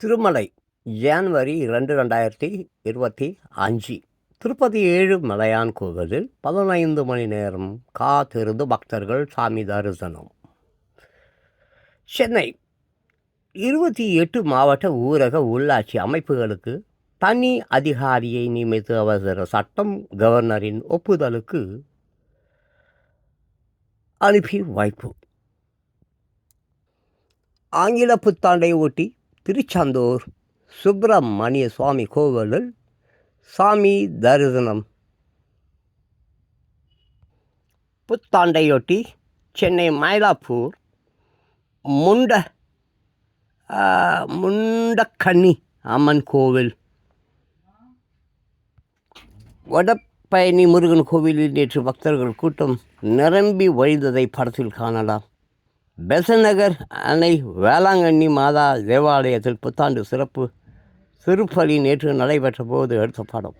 திருமலை ஜனவரி 2, 2025. திருப்பதி ஏழுமலையான் கோவிலில் 15 மணி நேரம் காத்திருந்து பக்தர்கள் சாமி தரிசனம். சென்னை 28 மாவட்ட ஊரக உள்ளாட்சி அமைப்புகளுக்கு தனி அதிகாரியை நியமித்து அவசர சட்டம் கவர்னரின் ஒப்புதலுக்கு அனுப்பி வைப்பு. ஆங்கில புத்தாண்டை ஒட்டி திருச்செந்தூர் சுப்பிரமணிய சுவாமி கோவிலில் சாமி தரிசனம். புத்தாண்டையொட்டி சென்னை மயிலாப்பூர் முண்டக்கண்ணி அம்மன் கோவில், வடபழனி முருகன் கோவிலில் நேற்று பக்தர்கள் கூட்டம் நிரம்பி வழிந்ததை படத்தில் காணலாம். பெசநகர் அணை வேளாங்கண்ணி மாதா தேவாலயத்தில் புத்தாண்டு சிறப்பு திருப்பலி நேற்று நடைபெற்ற போது எடுத்த படம்.